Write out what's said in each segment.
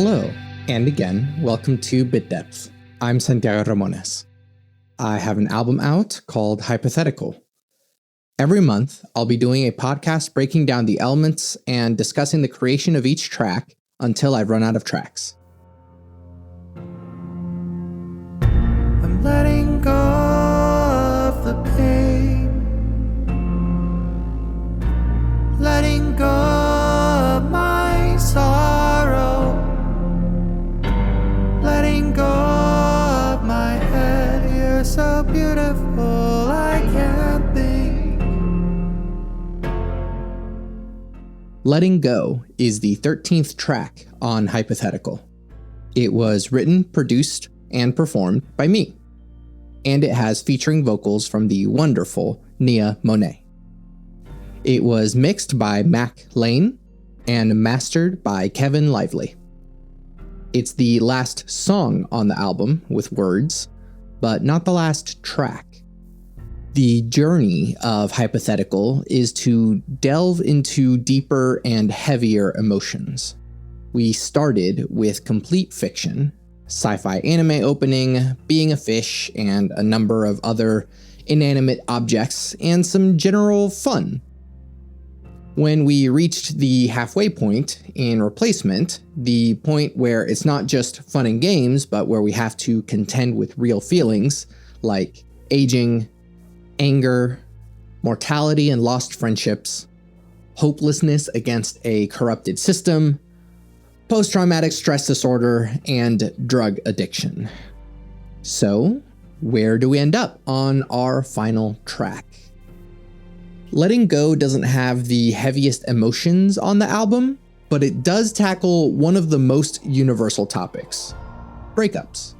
Hello, and again, welcome to Bit Depth. I'm Santiago Ramones. I have an album out called Hypothetical. Every month, I'll be doing a podcast breaking down the elements and discussing the creation of each track until I've run out of tracks. I'm letting go of the pain, letting go of my sorrow, letting go of my head. You're so beautiful, I can't think. Letting Go is the 13th track on Hypothetical. It was written, produced, and performed by me. And it has featuring vocals from the wonderful Nia Moné. It was mixed by Mac Lane and mastered by Kevin Lively. It's the last song on the album with words, but not the last track. The journey of Hypothetical is to delve into deeper and heavier emotions. We started with complete fiction, sci-fi anime opening, being a fish, and a number of other inanimate objects, and some general fun. When we reached the halfway point in Replacement, the point where it's not just fun and games, but where we have to contend with real feelings like aging, anger, mortality and lost friendships, hopelessness against a corrupted system, post-traumatic stress disorder, and drug addiction. So, where do we end up on our final track? Letting Go doesn't have the heaviest emotions on the album, but it does tackle one of the most universal topics: breakups.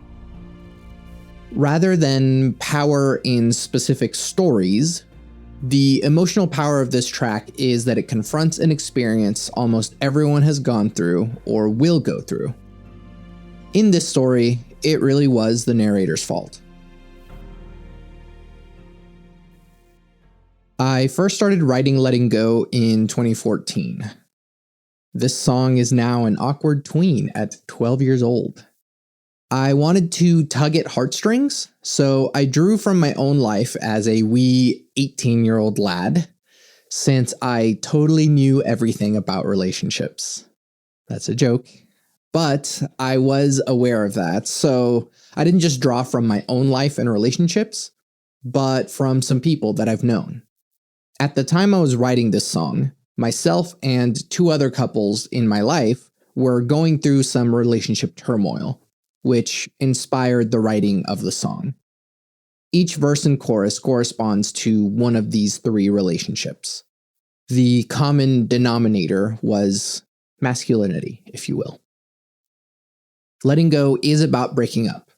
Rather than power in specific stories, the emotional power of this track is that it confronts an experience almost everyone has gone through or will go through. In this story, it really was the narrator's fault. I first started writing Letting Go in 2014. This song is now an awkward tween at 12 years old. I wanted to tug at heartstrings, so I drew from my own life as a wee 18-year-old lad, since I totally knew everything about relationships. That's a joke, but I was aware of that, so I didn't just draw from my own life and relationships, but from some people that I've known. At the time I was writing this song, myself and two other couples in my life were going through some relationship turmoil, which inspired the writing of the song. Each verse and chorus corresponds to one of these three relationships. The common denominator was masculinity, if you will. Letting Go is about breaking up.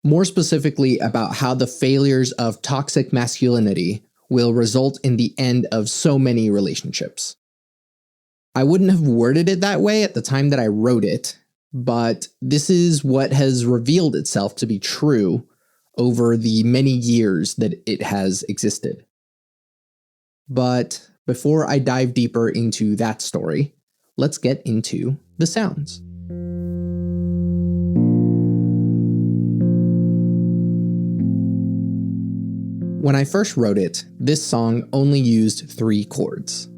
More specifically, about how the failures of toxic masculinity will result in the end of so many relationships. I wouldn't have worded it that way at the time that I wrote it, but this is what has revealed itself to be true over the many years that it has existed. But before I dive deeper into that story, let's get into the sounds. When I first wrote it, this song only used 3 chords.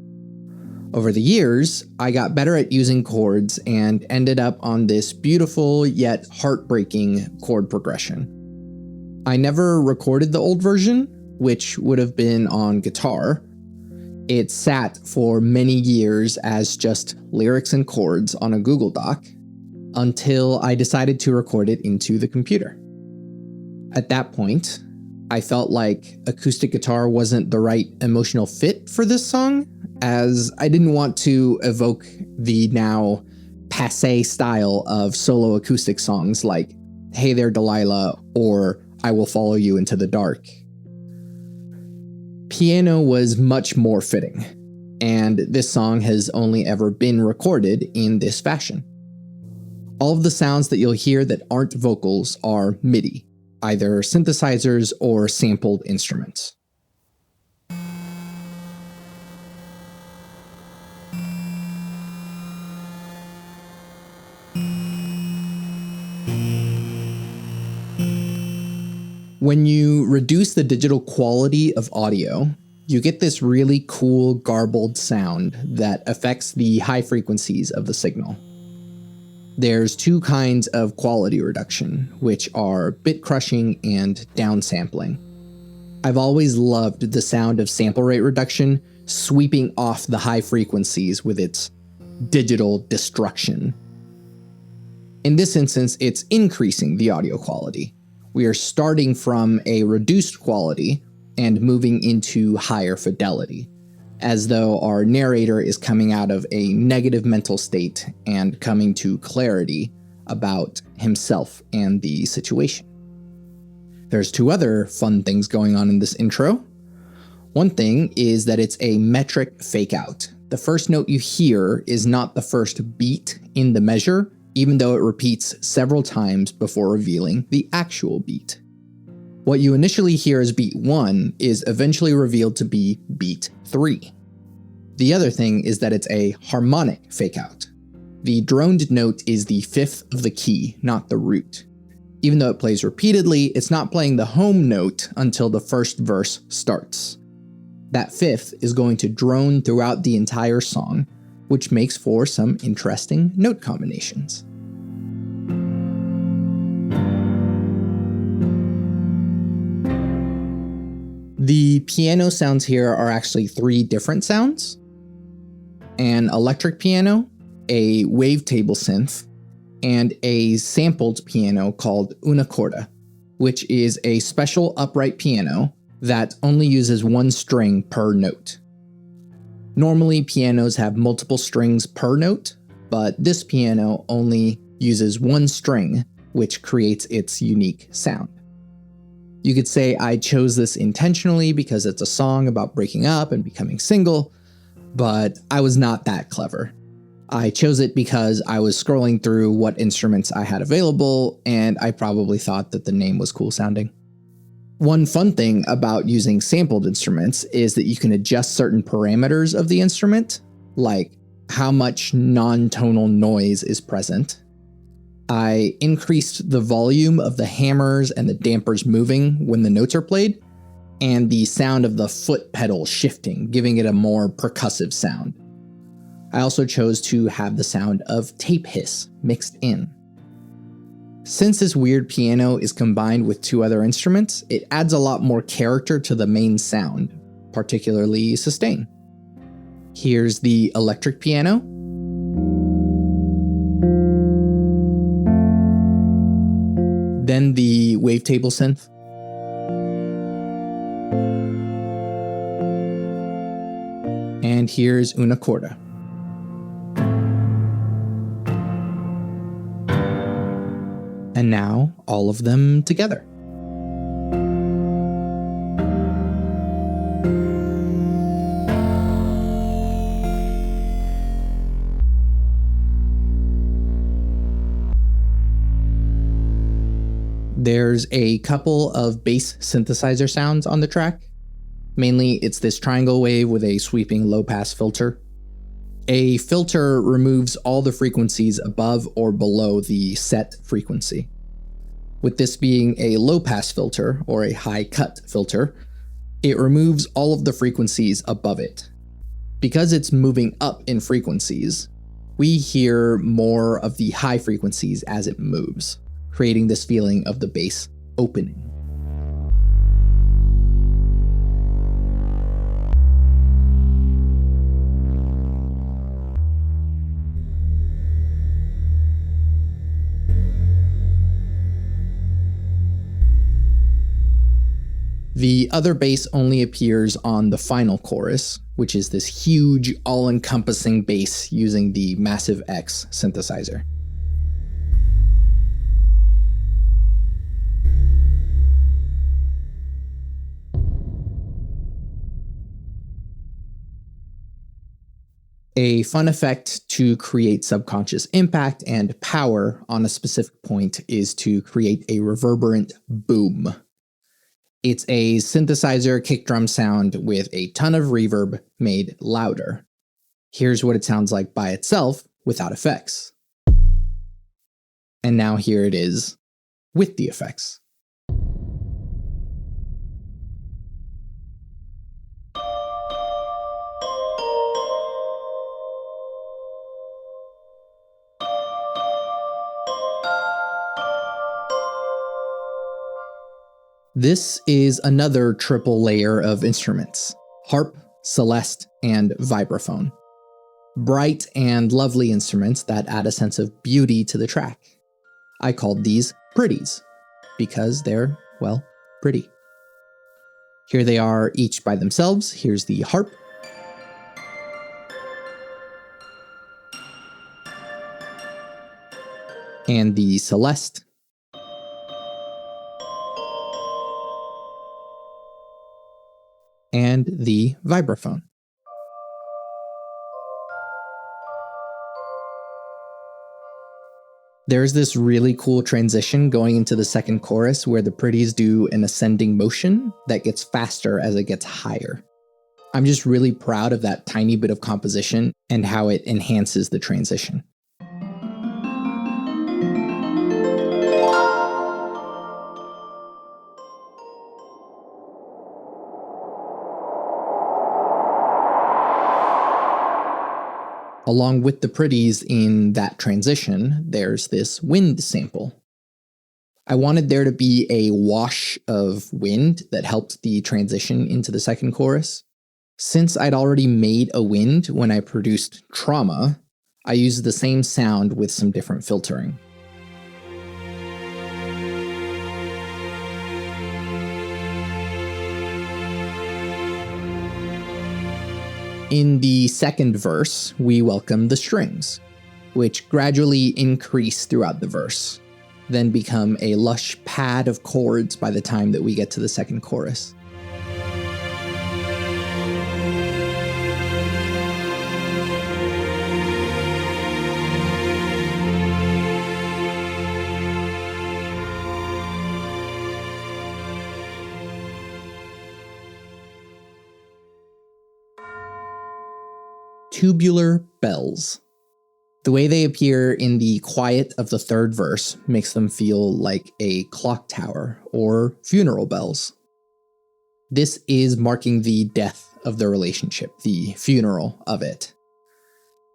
Over the years, I got better at using chords and ended up on this beautiful yet heartbreaking chord progression. I never recorded the old version, which would have been on guitar. It sat for many years as just lyrics and chords on a Google Doc, until I decided to record it into the computer. At that point, I felt like acoustic guitar wasn't the right emotional fit for this song, as I didn't want to evoke the now passé style of solo acoustic songs like Hey There Delilah or I Will Follow You Into the Dark. Piano was much more fitting, and this song has only ever been recorded in this fashion. All of the sounds that you'll hear that aren't vocals are MIDI, either synthesizers or sampled instruments. When you reduce the digital quality of audio, you get this really cool garbled sound that affects the high frequencies of the signal. There's two kinds of quality reduction, which are bit crushing and downsampling. I've always loved the sound of sample rate reduction sweeping off the high frequencies with its digital destruction. In this instance, it's increasing the audio quality. We are starting from a reduced quality and moving into higher fidelity, as though our narrator is coming out of a negative mental state and coming to clarity about himself and the situation. There's two other fun things going on in this intro. One thing is that it's a metric fake out. The first note you hear is not the first beat in the measure, even though it repeats several times before revealing the actual beat. What you initially hear as beat 1 is eventually revealed to be beat 3. The other thing is that it's a harmonic fake out. The droned note is the fifth of the key, not the root. Even though it plays repeatedly, it's not playing the home note until the first verse starts. That fifth is going to drone throughout the entire song, which makes for some interesting note combinations. The piano sounds here are actually three different sounds: an electric piano, a wavetable synth, and a sampled piano called una corda, which is a special upright piano that only uses one string per note. Normally, pianos have multiple strings per note, but this piano only uses one string, which creates its unique sound. You could say I chose this intentionally because it's a song about breaking up and becoming single, but I was not that clever. I chose it because I was scrolling through what instruments I had available, and I probably thought that the name was cool sounding. One fun thing about using sampled instruments is that you can adjust certain parameters of the instrument, like how much non-tonal noise is present. I increased the volume of the hammers and the dampers moving when the notes are played, and the sound of the foot pedal shifting, giving it a more percussive sound. I also chose to have the sound of tape hiss mixed in. Since this weird piano is combined with two other instruments, it adds a lot more character to the main sound, particularly sustain. Here's the electric piano. Then the wavetable synth. And here's una corda. And now all of them together. There's a couple of bass synthesizer sounds on the track. Mainly, it's this triangle wave with a sweeping low-pass filter. A filter removes all the frequencies above or below the set frequency. With this being a low-pass filter, or a high-cut filter, it removes all of the frequencies above it. Because it's moving up in frequencies, we hear more of the high frequencies as it moves, creating this feeling of the bass opening. The other bass only appears on the final chorus, which is this huge, all-encompassing bass using the Massive X synthesizer. A fun effect to create subconscious impact and power on a specific point is to create a reverberant boom. It's a synthesizer kick drum sound with a ton of reverb made louder. Here's what it sounds like by itself without effects. And now here it is with the effects. This is another triple layer of instruments: harp, celeste, and vibraphone. Bright and lovely instruments that add a sense of beauty to the track. I called these pretties because they're, well, pretty. Here they are each by themselves. Here's the harp. And the celeste. And the vibraphone. There's this really cool transition going into the second chorus where the pretties do an ascending motion that gets faster as it gets higher. I'm just really proud of that tiny bit of composition and how it enhances the transition. Along with the pretties in that transition, there's this wind sample. I wanted there to be a wash of wind that helped the transition into the second chorus. Since I'd already made a wind when I produced Trauma, I used the same sound with some different filtering. In the second verse, we welcome the strings, which gradually increase throughout the verse, then become a lush pad of chords by the time that we get to the second chorus. Tubular bells. The way they appear in the quiet of the third verse makes them feel like a clock tower or funeral bells. This is marking the death of the relationship, the funeral of it.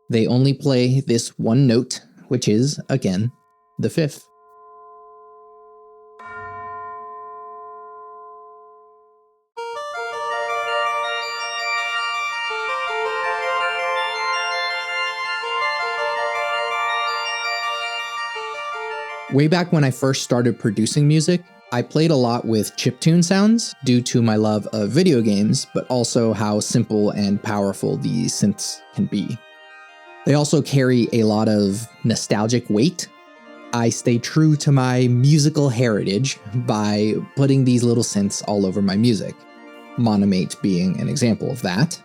They only play this one note, which is, again, the fifth. Way back when I first started producing music, I played a lot with chiptune sounds due to my love of video games, but also how simple and powerful these synths can be. They also carry a lot of nostalgic weight. I stay true to my musical heritage by putting these little synths all over my music, Monomate being an example of that.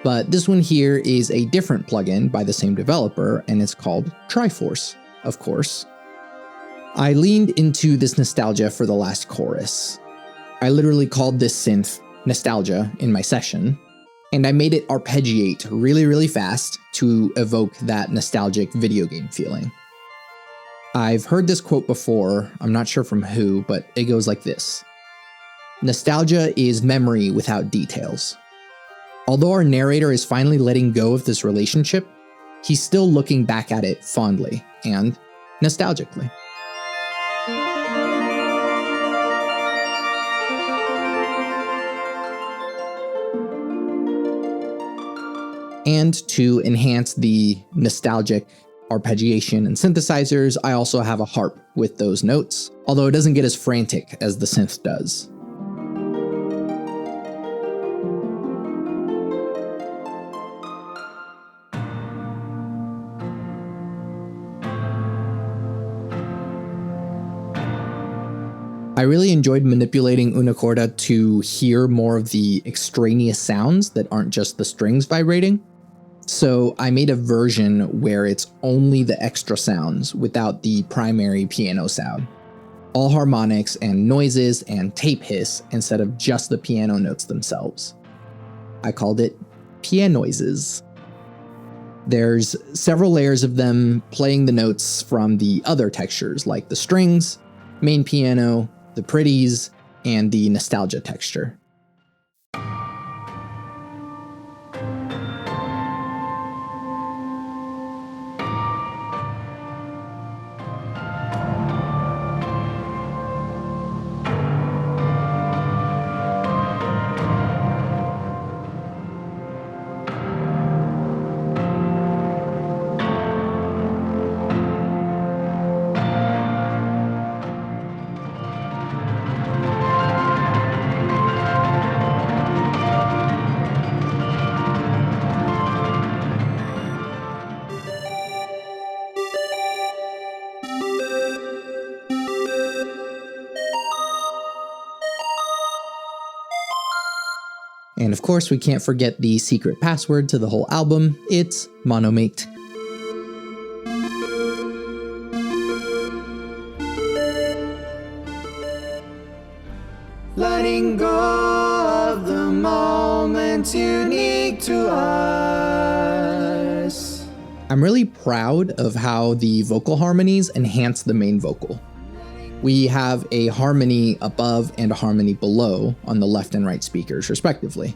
But this one here is a different plugin by the same developer, and it's called Triforce, of course. I leaned into this nostalgia for the last chorus. I literally called this synth Nostalgia in my session, and I made it arpeggiate really, really fast to evoke that nostalgic video game feeling. I've heard this quote before, I'm not sure from who, but it goes like this. Nostalgia is memory without details. Although our narrator is finally letting go of this relationship, he's still looking back at it fondly and nostalgically. And to enhance the nostalgic arpeggiation and synthesizers, I also have a harp with those notes, although it doesn't get as frantic as the synth does. I really enjoyed manipulating una corda to hear more of the extraneous sounds that aren't just the strings vibrating. So I made a version where it's only the extra sounds without the primary piano sound. All harmonics and noises and tape hiss instead of just the piano notes themselves. I called it pianoises. There's several layers of them playing the notes from the other textures like the strings, main piano, the pretties, and the nostalgia texture. And of course, we can't forget the secret password to the whole album. It's monomate. Letting go of the moments unique to us. I'm really proud of how the vocal harmonies enhance the main vocal. We have a harmony above and a harmony below on the left and right speakers, respectively.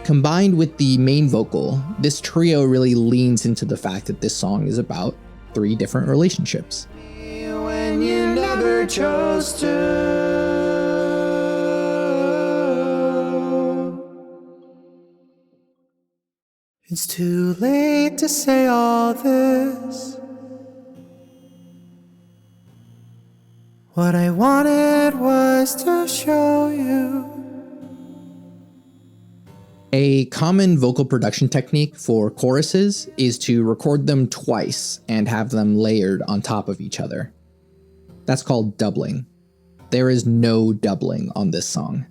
Combined with the main vocal, this trio really leans into the fact that this song is about 3 different relationships. When you never chose to. It's too late to say all this. What I wanted was to show you. A common vocal production technique for choruses is to record them twice and have them layered on top of each other. That's called doubling. There is no doubling on this song.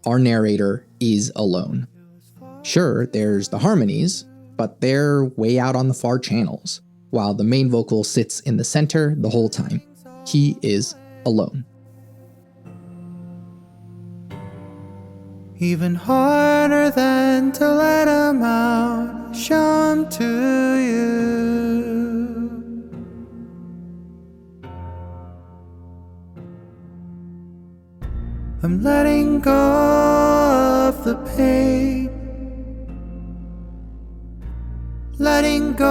Our narrator is alone. Sure, there's the harmonies, but they're way out on the far channels, while the main vocal sits in the center the whole time. He is alone. Even harder than to let him out, show him to you. I'm letting go of the pain, letting go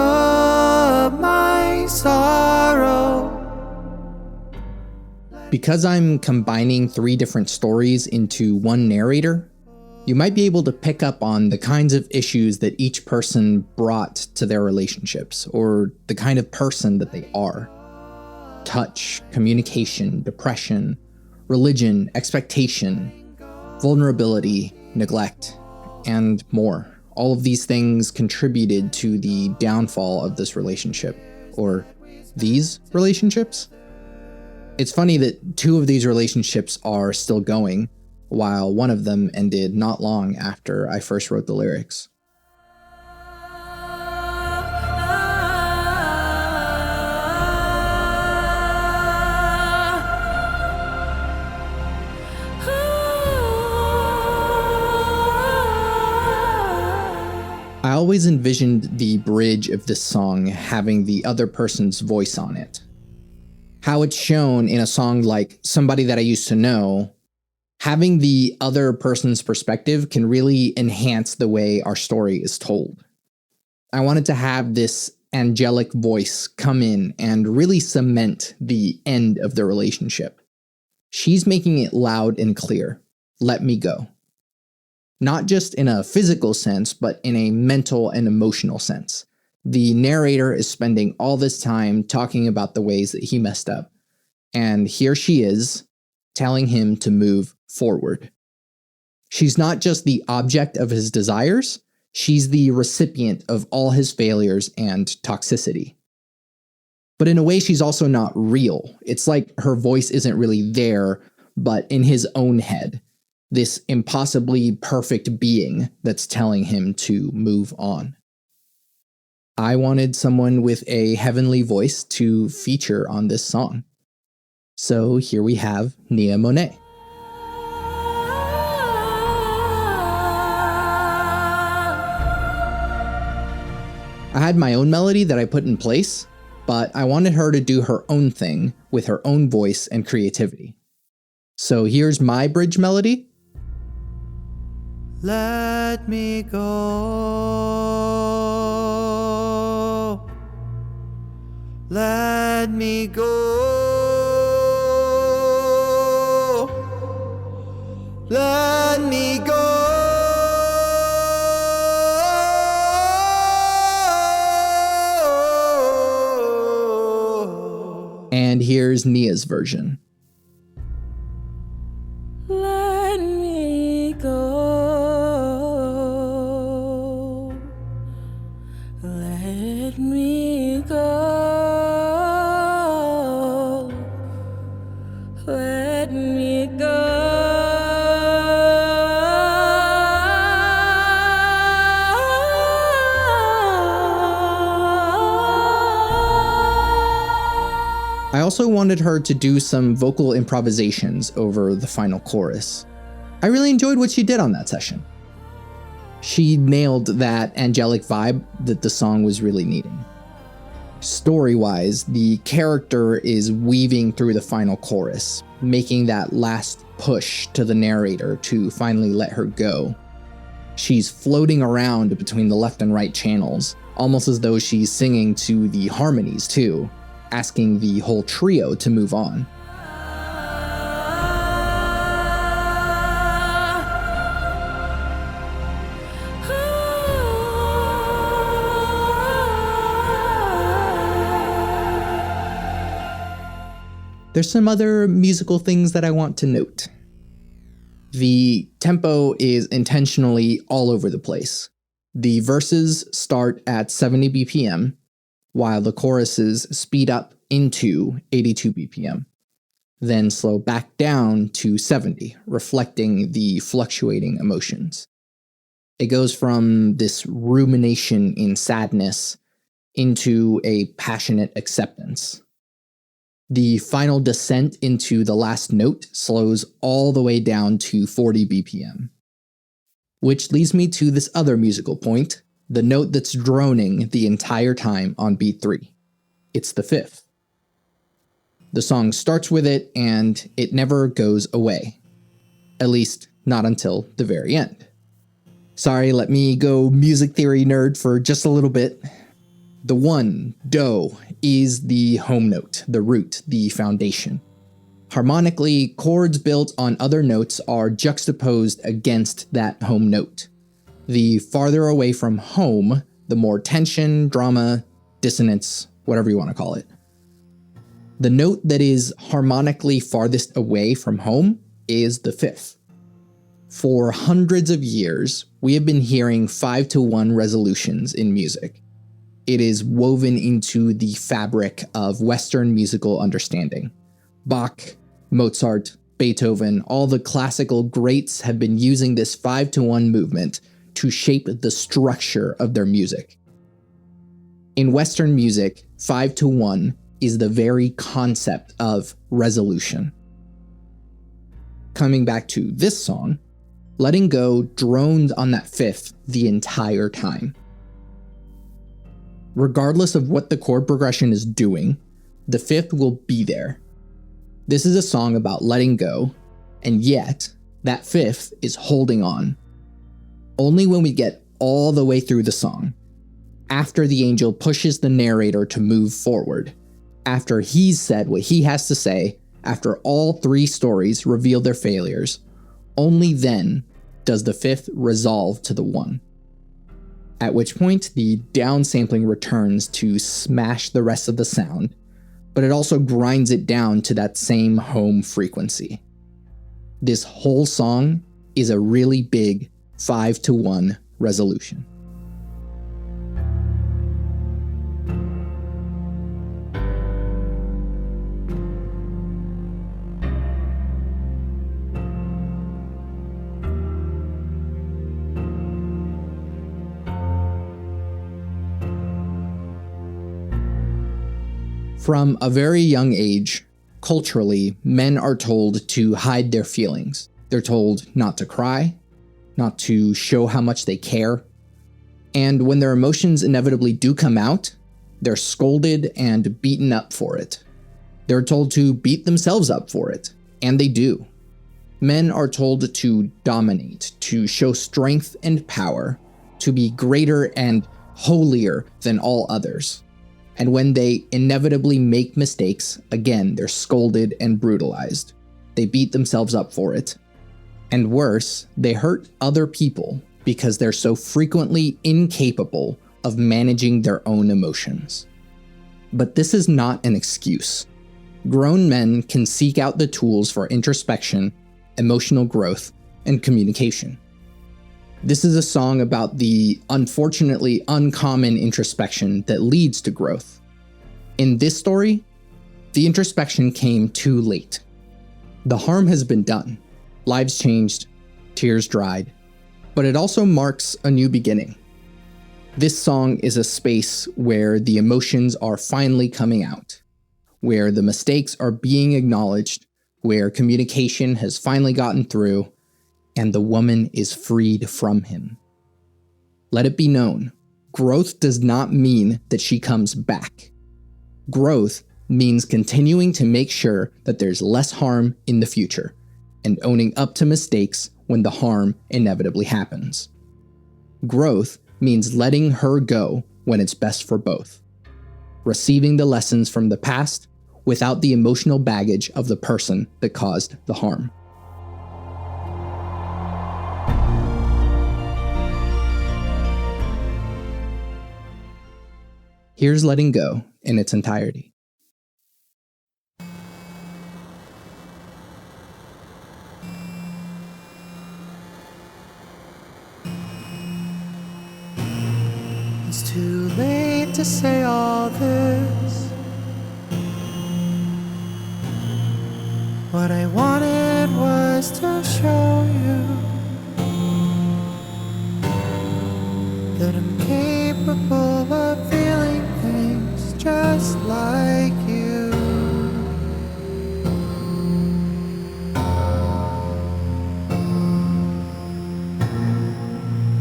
of my sorrow. Because I'm combining 3 different stories into one narrator, you might be able to pick up on the kinds of issues that each person brought to their relationships, or the kind of person that they are. Touch, communication, depression, religion, expectation, vulnerability, neglect, and more. All of these things contributed to the downfall of this relationship, or these relationships. It's funny that 2 of these relationships are still going, while one of them ended not long after I first wrote the lyrics. I always envisioned the bridge of this song having the other person's voice on it. How it's shown in a song like Somebody That I Used to Know, having the other person's perspective can really enhance the way our story is told. I wanted to have this angelic voice come in and really cement the end of the relationship. She's making it loud and clear. Let me go. Not just in a physical sense, but in a mental and emotional sense. The narrator is spending all this time talking about the ways that he messed up. And here she is, telling him to move forward. She's not just the object of his desires, she's the recipient of all his failures and toxicity. But in a way, she's also not real. It's like her voice isn't really there, but in his own head. This impossibly perfect being that's telling him to move on. I wanted someone with a heavenly voice to feature on this song. So here we have Nia Moné. I had my own melody that I put in place, but I wanted her to do her own thing with her own voice and creativity. So here's my bridge melody. Let me go. Let me go. Let me go. And here's Nia's version. Let me go. Let me go. Let me go. also wanted her to do some vocal improvisations over the final chorus. I really enjoyed what she did on that session. She nailed that angelic vibe that the song was really needing. Story-wise, the character is weaving through the final chorus, making that last push to the narrator to finally let her go. She's floating around between the left and right channels, almost as though she's singing to the harmonies too, asking the whole trio to move on. There's some other musical things that I want to note. The tempo is intentionally all over the place. The verses start at 70 BPM, while the choruses speed up into 82 BPM, then slow back down to 70, reflecting the fluctuating emotions. It goes from this rumination in sadness into a passionate acceptance. The final descent into the last note slows all the way down to 40 BPM. Which leads me to this other musical point, the note that's droning the entire time on beat 3. It's the 5th. The song starts with it, and it never goes away. At least, not until the very end. Sorry, let me go music theory nerd for just a little bit. The 1, do, is the home note, the root, the foundation. Harmonically, chords built on other notes are juxtaposed against that home note. The farther away from home, the more tension, drama, dissonance, whatever you want to call it. The note that is harmonically farthest away from home is the 5th. For hundreds of years, we have been hearing 5-to-1 resolutions in music. It is woven into the fabric of Western musical understanding. Bach, Mozart, Beethoven, all the classical greats have been using this 5-to-1 movement to shape the structure of their music. In Western music, 5-to-1 is the very concept of resolution. Coming back to this song, Letting Go droned on that 5th the entire time. Regardless of what the chord progression is doing, the 5th will be there. This is a song about letting go, and yet, that 5th is holding on. Only when we get all the way through the song, after the angel pushes the narrator to move forward, after he's said what he has to say, after all 3 stories reveal their failures, only then does the 5th resolve to the 1. At which point, the downsampling returns to smash the rest of the sound, but it also grinds it down to that same home frequency. This whole song is a really big 5-to-1 resolution. From a very young age, culturally, men are told to hide their feelings. They're told not to cry, not to show how much they care. And when their emotions inevitably do come out, they're scolded and beaten up for it. They're told to beat themselves up for it, and they do. Men are told to dominate, to show strength and power, to be greater and holier than all others. And when they inevitably make mistakes, again, they're scolded and brutalized. They beat themselves up for it. And worse, they hurt other people because they're so frequently incapable of managing their own emotions. But this is not an excuse. Grown men can seek out the tools for introspection, emotional growth, and communication. This is a song about the unfortunately uncommon introspection that leads to growth. In this story, the introspection came too late. The harm has been done, lives changed, tears dried, but it also marks a new beginning. This song is a space where the emotions are finally coming out, where the mistakes are being acknowledged, where communication has finally gotten through, and the woman is freed from him. Let it be known, growth does not mean that she comes back. Growth means continuing to make sure that there's less harm in the future, and owning up to mistakes when the harm inevitably happens. Growth means letting her go when it's best for both. Receiving the lessons from the past without the emotional baggage of the person that caused the harm. Here's letting go in its entirety. It's too late to say all this. What I wanted was to show you that I'm capable of feeling things just like you.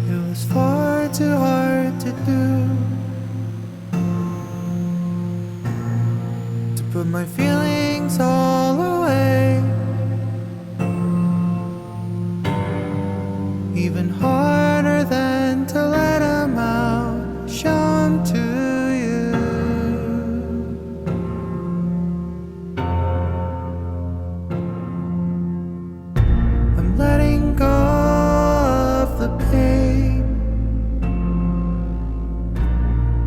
It was far too hard to do, to put my feelings all away. Even harder than to let them out, show them to you. I'm letting go of the pain,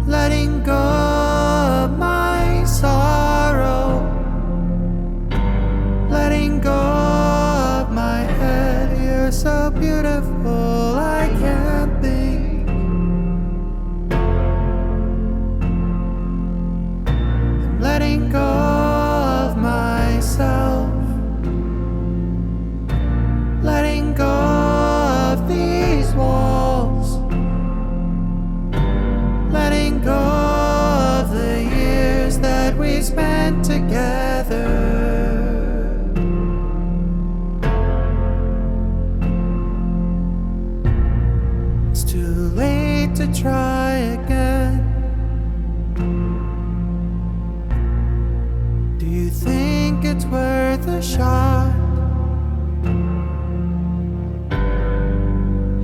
letting go of my sorrow, letting go of my head. You're so beautiful, I can't think. I'm letting go of myself, letting go of these walls, letting go of the years that we spent together. It's too late to try again. Do you think it's worth a shot?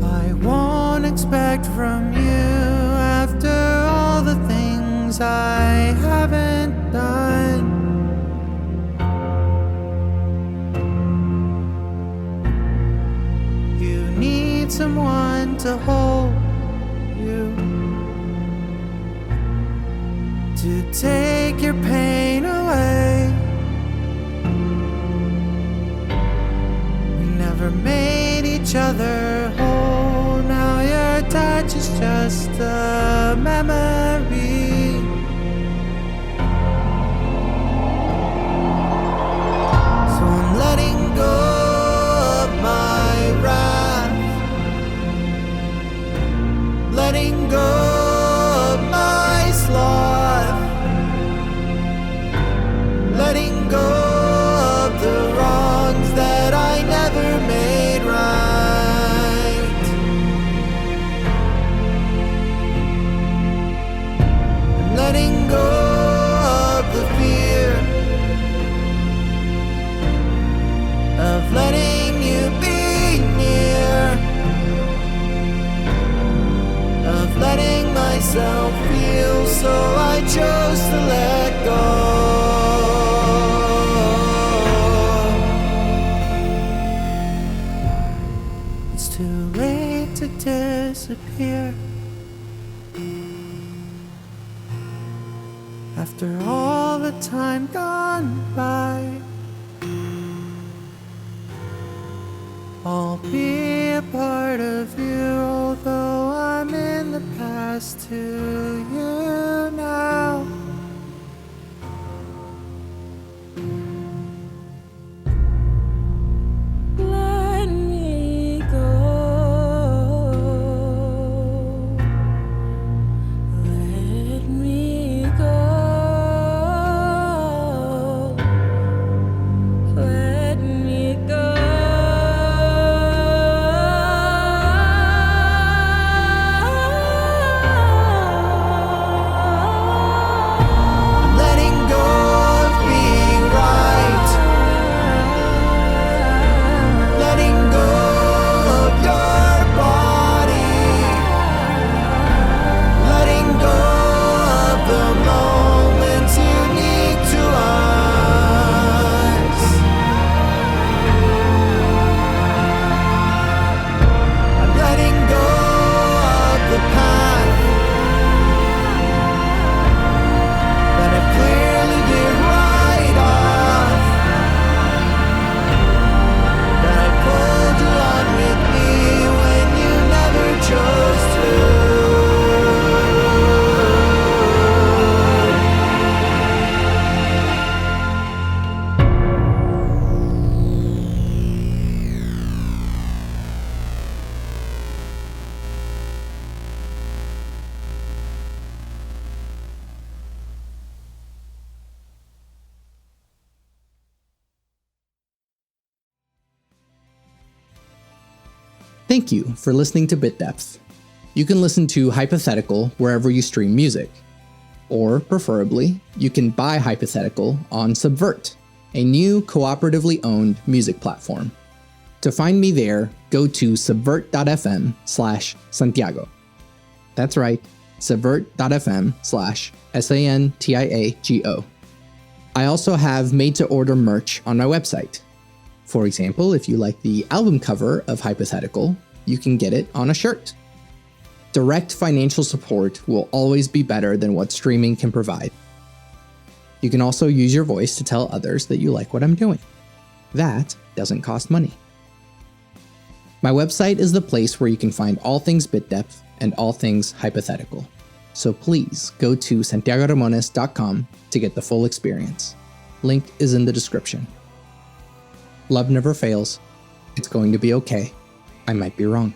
I won't expect from you after all the things I haven't done. You need someone to hold you, to take your pain away. We never made each other whole. Now your touch is just a memory. So I'm letting go of my wrath, letting go of my sloth, letting go of the wrongs that I never made right. I'm letting go of the fear of letting you be near, of letting myself feel, so I chose to let go. It's too late to disappear. After all the time gone by, I'll be a part of you, although I'm in the past to you now. Let me go. Let me go. Thank you for listening to Bit Depth. You can listen to Hypothetical wherever you stream music. Or, preferably, you can buy Hypothetical on Subvert, a new cooperatively owned music platform. To find me there, go to subvert.fm/Santiago. That's right, subvert.fm/SANTIAGO. I also have made-to-order merch on my website. For example, if you like the album cover of Hypothetical, you can get it on a shirt. Direct financial support will always be better than what streaming can provide. You can also use your voice to tell others that you like what I'm doing. That doesn't cost money. My website is the place where you can find all things Bit Depth and all things Hypothetical. So please go to santiagoramones.com to get the full experience. Link is in the description. Love never fails. It's going to be okay. I might be wrong.